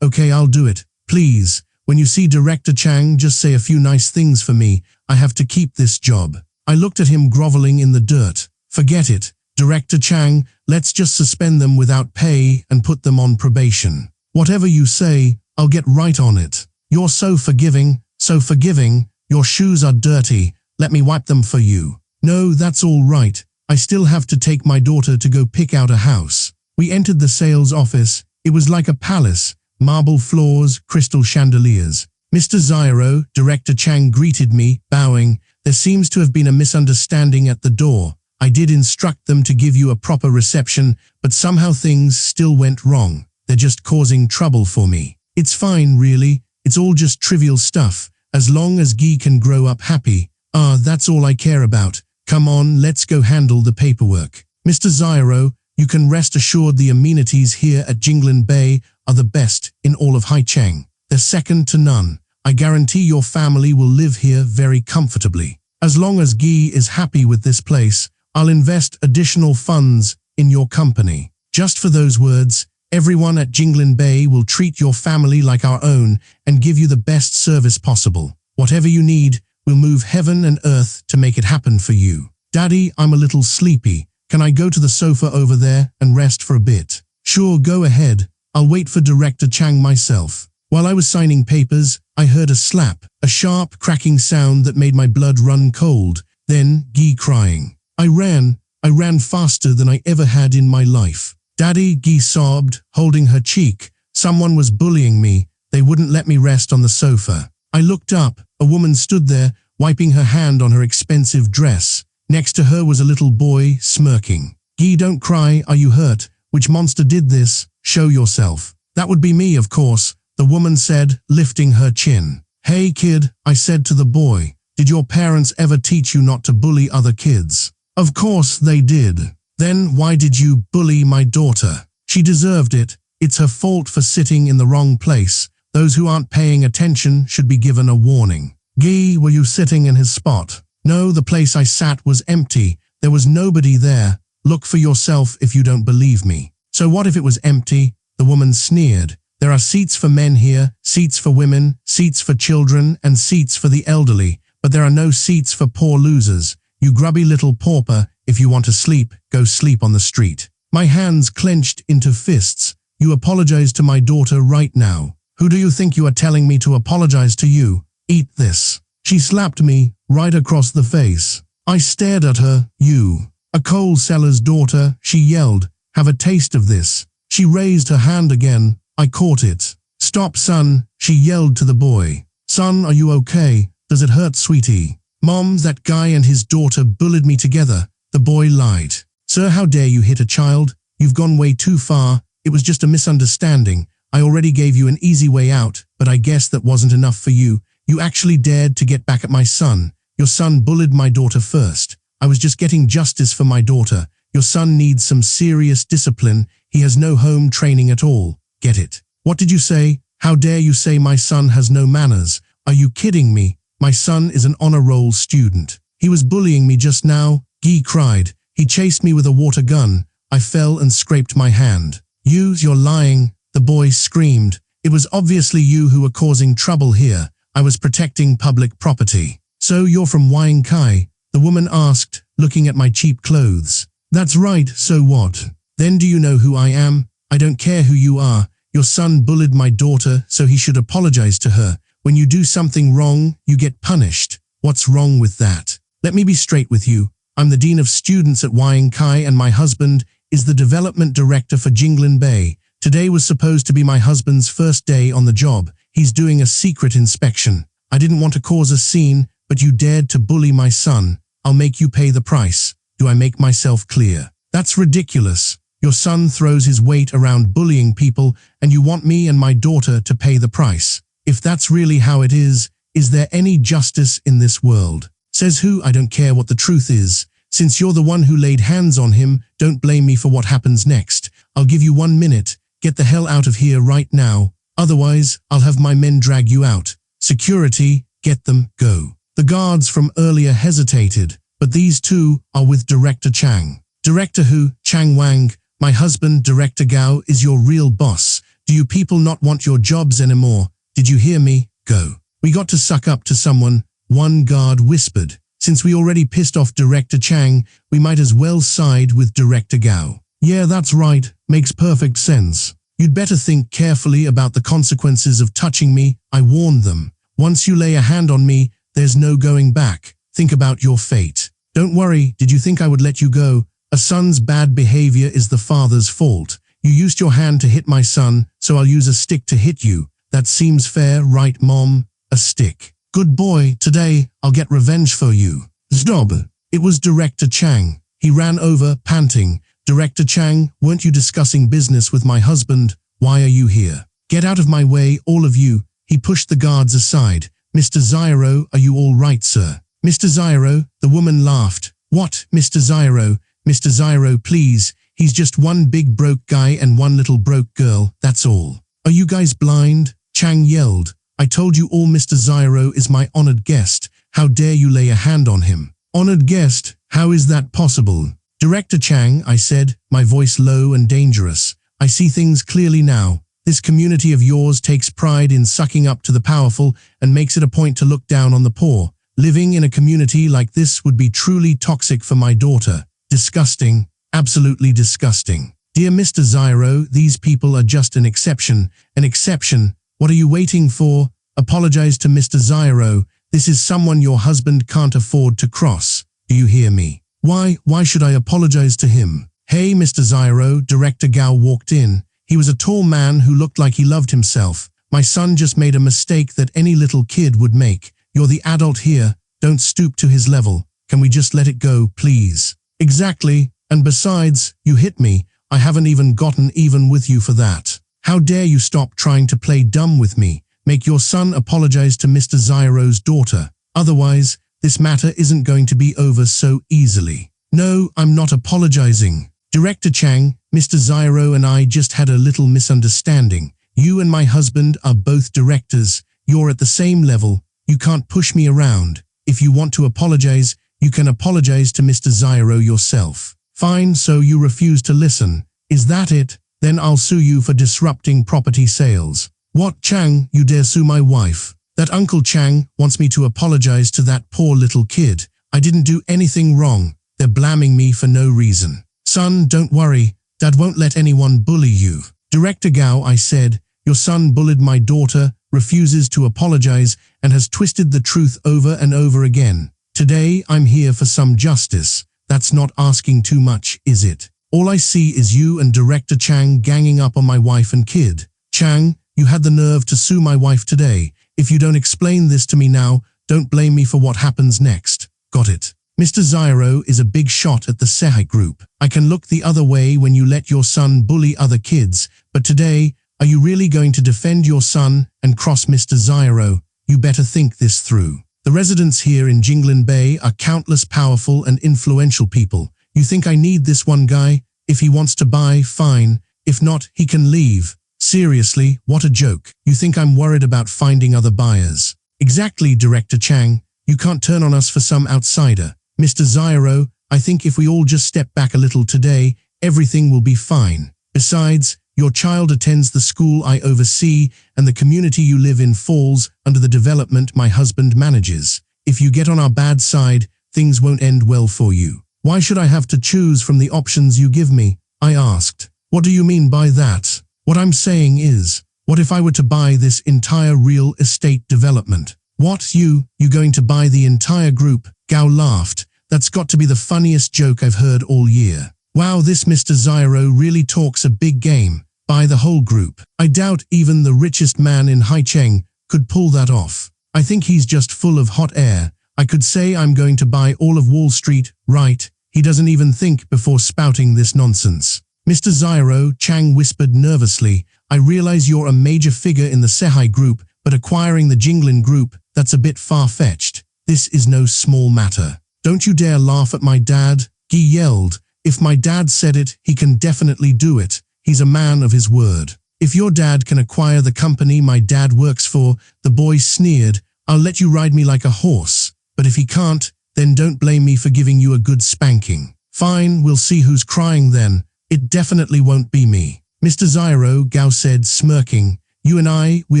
Okay, I'll do it. Please, when you see Director Chang, just say a few nice things for me. I have to keep this job. I looked at him groveling in the dirt. Forget it. Director Chang, let's just suspend them without pay and put them on probation. Whatever you say, I'll get right on it. You're so forgiving, so forgiving. Your shoes are dirty. Let me wipe them for you. No, that's all right. I still have to take my daughter to go pick out a house. We entered the sales office. It was like a palace. Marble floors, crystal chandeliers. Mr. Zyro, Director Chang greeted me, bowing. There seems to have been a misunderstanding at the door. I did instruct them to give you a proper reception, but somehow things still went wrong. They're just causing trouble for me. It's fine, really. It's all just trivial stuff. As long as Guy can grow up happy. That's all I care about. Come on, let's go handle the paperwork. Mr. Zyro, you can rest assured the amenities here at Jinglin Bay are the best in all of Haicheng. They're second to none. I guarantee your family will live here very comfortably. As long as Guy is happy with this place, I'll invest additional funds in your company. Just for those words, everyone at Jinglin Bay will treat your family like our own and give you the best service possible. Whatever you need, we'll move heaven and earth to make it happen for you. Daddy, I'm a little sleepy. Can I go to the sofa over there and rest for a bit? Sure, go ahead. I'll wait for Director Chang myself. While I was signing papers, I heard a slap, a sharp, cracking sound that made my blood run cold. Then, Guy crying. I ran faster than I ever had in my life. Daddy, Guy sobbed, holding her cheek. Someone was bullying me. They wouldn't let me rest on the sofa. I looked up. A woman stood there, wiping her hand on her expensive dress. Next to her was a little boy, smirking. Guy, don't cry. Are you hurt? Which monster did this? Show yourself. That would be me, of course, the woman said, lifting her chin. Hey, kid, I said to the boy. Did your parents ever teach you not to bully other kids? Of course they did. Then why did you bully my daughter? She deserved it. It's her fault for sitting in the wrong place. Those who aren't paying attention should be given a warning. Guy, were you sitting in his spot? No, the place I sat was empty. There was nobody there. Look for yourself if you don't believe me. So what if it was empty? The woman sneered. There are seats for men here, seats for women, seats for children, and seats for the elderly. But there are no seats for poor losers. You grubby little pauper, if you want to sleep, go sleep on the street. My hands clenched into fists. You apologize to my daughter right now. Who do you think you are telling me to apologize to you? Eat this. She slapped me right across the face. I stared at her. You. A coal seller's daughter, she yelled. Have a taste of this. She raised her hand again. I caught it. Stop, son, she yelled to the boy. Son, are you okay? Does it hurt, sweetie? Mom, that guy and his daughter bullied me together. The boy lied. Sir, how dare you hit a child? You've gone way too far. It was just a misunderstanding. I already gave you an easy way out, but I guess that wasn't enough for you. You actually dared to get back at my son. Your son bullied my daughter first. I was just getting justice for my daughter. Your son needs some serious discipline. He has no home training at all. Get it? What did you say? How dare you say my son has no manners? Are you kidding me? My son is an honor roll student. He was bullying me just now, Guy cried. He chased me with a water gun. I fell and scraped my hand. You're lying, the boy screamed. It was obviously you who were causing trouble here. I was protecting public property. So you're from Wang Kai? The woman asked, looking at my cheap clothes. That's right, so what? Then do you know who I am? I don't care who you are. Your son bullied my daughter, so he should apologize to her. When you do something wrong, you get punished. What's wrong with that? Let me be straight with you. I'm the dean of students at Wang Kai and my husband is the development director for Jinglin Bay. Today was supposed to be my husband's first day on the job. He's doing a secret inspection. I didn't want to cause a scene, but you dared to bully my son. I'll make you pay the price. Do I make myself clear? That's ridiculous. Your son throws his weight around bullying people and you want me and my daughter to pay the price. If that's really how it is there any justice in this world? Says who? I don't care what the truth is. Since you're the one who laid hands on him, don't blame me for what happens next. I'll give you 1 minute. Get the hell out of here right now. Otherwise, I'll have my men drag you out. Security, get them, go. The guards from earlier hesitated, but these two are with Director Chang. Director who? Chang Wang. My husband, Director Gao, is your real boss. Do you people not want your jobs anymore? Did you hear me? Go. We got to suck up to someone, one guard whispered. Since we already pissed off Director Chang, we might as well side with Director Gao. Yeah, that's right. Makes perfect sense. You'd better think carefully about the consequences of touching me, I warned them. Once you lay a hand on me, there's no going back. Think about your fate. Don't worry, did you think I would let you go? A son's bad behavior is the father's fault. You used your hand to hit my son, so I'll use a stick to hit you. That seems fair, right, Mom? A stick. Good boy, today I'll get revenge for you. Stop. It was Director Chang. He ran over, panting. Director Chang, weren't you discussing business with my husband? Why are you here? Get out of my way, all of you. He pushed the guards aside. Mr. Zyro, are you all right, sir? Mr. Zyro, the woman laughed. What, Mr. Zyro? Mr. Zyro, please. He's just one big broke guy and one little broke girl, that's all. Are you guys blind? Chang yelled. I told you all Mr. Zyro is my honored guest. How dare you lay a hand on him? Honored guest? How is that possible? Director Chang, I said, my voice low and dangerous. I see things clearly now. This community of yours takes pride in sucking up to the powerful and makes it a point to look down on the poor. Living in a community like this would be truly toxic for my daughter. Disgusting. Absolutely disgusting. Dear Mr. Zyro, these people are just an exception. An exception? What are you waiting for? Apologize to Mr. Zyro. This is someone your husband can't afford to cross. Do you hear me? Why should I apologize to him? Hey, Mr. Zyro, Director Gao walked in. He was a tall man who looked like he loved himself. My son just made a mistake that any little kid would make. You're the adult here. Don't stoop to his level. Can we just let it go, please? Exactly. And besides, you hit me. I haven't even gotten even with you for that. How dare you stop trying to play dumb with me? Make your son apologize to Mr. Zyro's daughter. Otherwise, this matter isn't going to be over so easily. No, I'm not apologizing. Director Chang, Mr. Zyro and I just had a little misunderstanding. You and my husband are both directors. You're at the same level. You can't push me around. If you want to apologize, you can apologize to Mr. Zyro yourself. Fine, so you refuse to listen. Is that it? Then I'll sue you for disrupting property sales. What, Chang, you dare sue my wife? That Uncle Chang wants me to apologize to that poor little kid. I didn't do anything wrong. They're blaming me for no reason. Son, don't worry. Dad won't let anyone bully you. Director Gao, I said, your son bullied my daughter, refuses to apologize, and has twisted the truth over and over again. Today, I'm here for some justice. That's not asking too much, is it? All I see is you and Director Chang ganging up on my wife and kid. Chang, you had the nerve to sue my wife today. If you don't explain this to me now, don't blame me for what happens next. Got it? Mr. Zyro is a big shot at the Sehai group. I can look the other way when you let your son bully other kids, but today, are you really going to defend your son and cross Mr. Zyro? You better think this through. The residents here in Jinglin Bay are countless powerful and influential people. You think I need this one guy? If he wants to buy, fine. If not, he can leave. Seriously, what a joke. You think I'm worried about finding other buyers? Exactly, Director Chang. You can't turn on us for some outsider. Mr. Zyro, I think if we all just step back a little today, everything will be fine. Besides, your child attends the school I oversee, and the community you live in falls under the development my husband manages. If you get on our bad side, things won't end well for you. Why should I have to choose from the options you give me? I asked. What do you mean by that? What I'm saying is, what if I were to buy this entire real estate development? What, you going to buy the entire group? Gao laughed. That's got to be the funniest joke I've heard all year. Wow, this Mr. Zyro really talks a big game. Buy the whole group. I doubt even the richest man in Haicheng could pull that off. I think he's just full of hot air. I could say I'm going to buy all of Wall Street, right? He doesn't even think before spouting this nonsense. Mr. Zyro, Chang whispered nervously, I realize you're a major figure in the Sehai group, but acquiring the Jinglin group, that's a bit far-fetched. This is no small matter. Don't you dare laugh at my dad, Guy yelled. If my dad said it, he can definitely do it. He's a man of his word. If your dad can acquire the company my dad works for, the boy sneered, I'll let you ride me like a horse. But if he can't, then don't blame me for giving you a good spanking. Fine, we'll see who's crying then. It definitely won't be me. Mr. Zyro, Gao said, smirking, you and we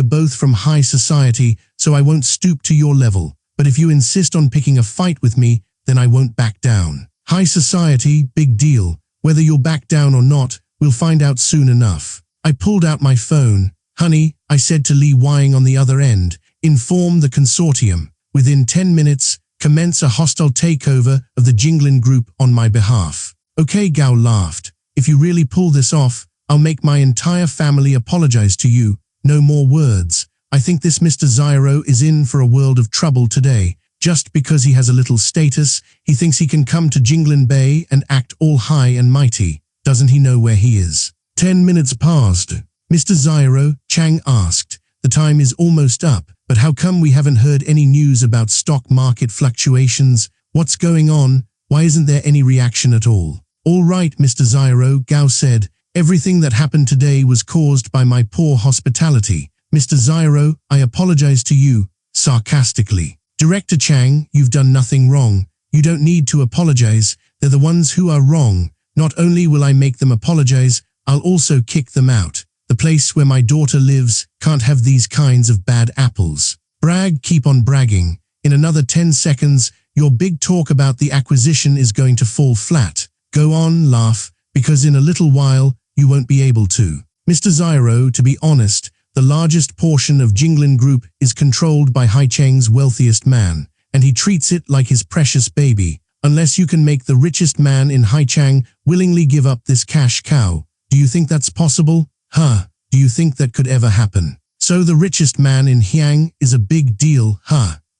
are both from high society, so I won't stoop to your level. But if you insist on picking a fight with me, then I won't back down. High society, big deal. Whether you'll back down or not, we'll find out soon enough. I pulled out my phone. Honey, I said to Li Wang on the other end, inform the consortium. Within 10 minutes, commence a hostile takeover of the Jinglin group on my behalf. Okay, Gao laughed. If you really pull this off, I'll make my entire family apologize to you. No more words. I think this Mr. Zyro is in for a world of trouble today. Just because he has a little status, he thinks he can come to Jinglin Bay and act all high and mighty. Doesn't he know where he is? 10 minutes passed. Mr. Zyro, Chang asked. The time is almost up, but how come we haven't heard any news about stock market fluctuations? What's going on? Why isn't there any reaction at all? All right, Mr. Zyro, Gao said. Everything that happened today was caused by my poor hospitality. Mr. Zyro, I apologize to you, sarcastically. Director Chang, you've done nothing wrong. You don't need to apologize. They're the ones who are wrong. Not only will I make them apologize, I'll also kick them out. The place where my daughter lives can't have these kinds of bad apples. Brag, keep on bragging. In another 10 seconds, your big talk about the acquisition is going to fall flat. Go on, laugh, because in a little while, you won't be able to. Mr. Zyro, to be honest, the largest portion of Jinglin Group is controlled by Haicheng's wealthiest man, and he treats it like his precious baby. Unless you can make the richest man in Haicheng willingly give up this cash cow. Do you think that's possible? Do you think that could ever happen? So the richest man in Hiang is a big deal,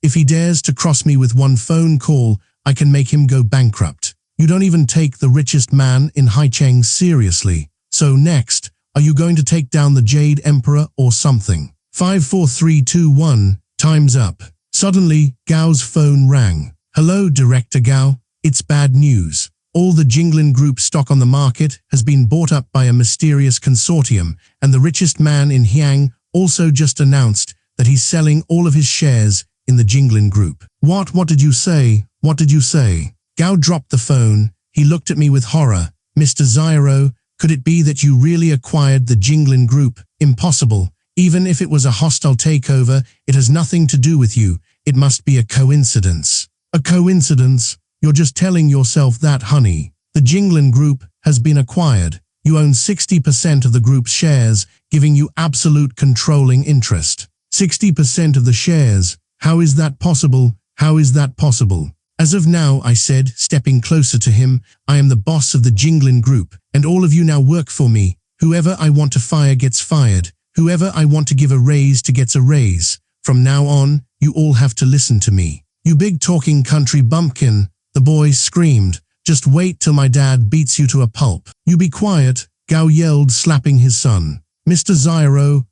If he dares to cross me with one phone call, I can make him go bankrupt. You don't even take the richest man in Haicheng seriously. So next, are you going to take down the Jade Emperor or something? 5, 4, 3, 2, 1, time's up. Suddenly, Gao's phone rang. Hello, Director Gao. It's bad news. All the Jinglin Group stock on the market has been bought up by a mysterious consortium, and the richest man in Hiang also just announced that he's selling all of his shares in the Jinglin Group. What did you say? What did you say? Gao dropped the phone. He looked at me with horror. Mr. Zyro, could it be that you really acquired the Jinglin Group? Impossible. Even if it was a hostile takeover, it has nothing to do with you. It must be a coincidence. A coincidence? You're just telling yourself that, honey. The Jinglin Group has been acquired. You own 60% of the group's shares, giving you absolute controlling interest. 60% of the shares. How is that possible? How is that possible? As of now, I said, stepping closer to him, I am the boss of the Jinglin Group, and all of you now work for me. Whoever I want to fire gets fired. Whoever I want to give a raise to gets a raise. From now on, you all have to listen to me. You big talking country bumpkin, the boy screamed. Just wait till my dad beats you to a pulp. You be quiet, Gao yelled, slapping his son. Mr. Zyro,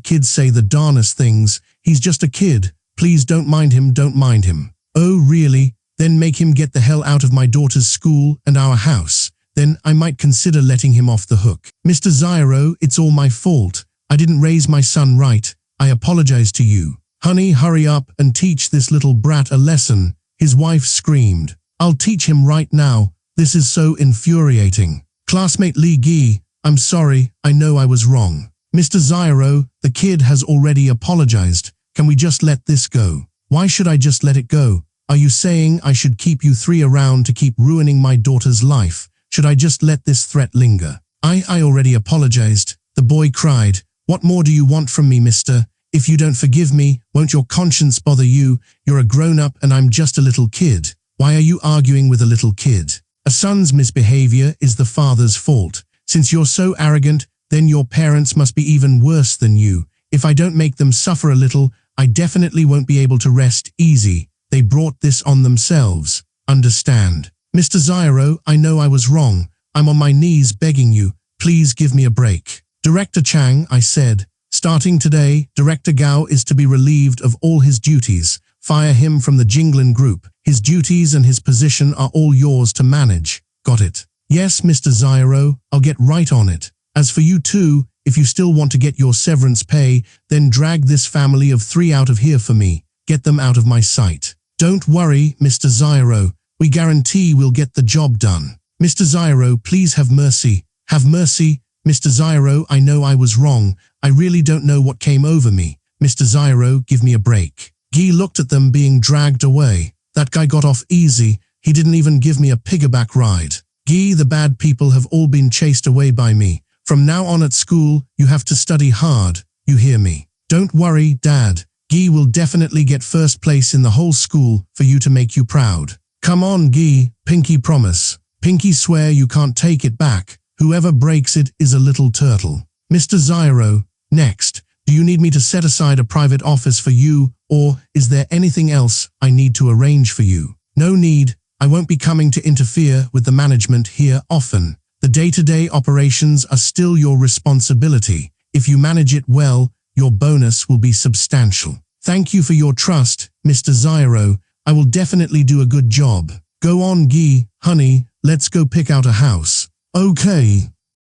kids say the darnest things. He's just a kid. Please don't mind him, don't mind him. Oh, really? Then make him get the hell out of my daughter's school and our house. Then I might consider letting him off the hook. Mr. Zyro, it's all my fault. I didn't raise my son right. I apologize to you. Honey, hurry up and teach this little brat a lesson, his wife screamed. I'll teach him right now. This is so infuriating. Classmate Lee Gee, I'm sorry, I know I was wrong. Mr. Zyro, the kid has already apologized. Can we just let this go? Why should I just let it go? Are you saying I should keep you three around to keep ruining my daughter's life? Should I just let this threat linger? I already apologized. The boy cried. What more do you want from me, mister? If you don't forgive me, won't your conscience bother you? You're a grown-up and I'm just a little kid. Why are you arguing with a little kid? A son's misbehavior is the father's fault. Since you're so arrogant, then your parents must be even worse than you. If I don't make them suffer a little, I definitely won't be able to rest easy. They brought this on themselves. Understand? Mr. Zyro, I know I was wrong. I'm on my knees begging you. Please give me a break. Director Chang, I said. Starting today, Director Gao is to be relieved of all his duties. Fire him from the Jinglin group. His duties and his position are all yours to manage. Got it? Yes, Mr. Zyro, I'll get right on it. As for you two, if you still want to get your severance pay, then drag this family of 3 out of here for me. Get them out of my sight. Don't worry, Mr. Zyro. We guarantee we'll get the job done. Mr. Zyro, please have mercy. Have mercy. Mr. Zyro, I know I was wrong. I really don't know what came over me. Mr. Zyro, give me a break. Guy looked at them being dragged away. That guy got off easy. He didn't even give me a piggyback ride. Guy, the bad people have all been chased away by me. From now on at school, you have to study hard. You hear me? Don't worry, Dad. Guy will definitely get first place in the whole school for you to make you proud. Come on, Guy. Pinky promise. Pinky swear you can't take it back. Whoever breaks it is a little turtle. Mr. Zyro, next. Do you need me to set aside a private office for you, or is there anything else I need to arrange for you? No need. I won't be coming to interfere with the management here often. The day-to-day operations are still your responsibility. If you manage it well, your bonus will be substantial. Thank you for your trust, Mr. Zyro. I will definitely do a good job. Go on, Guy, honey, let's go pick out a house. Okay.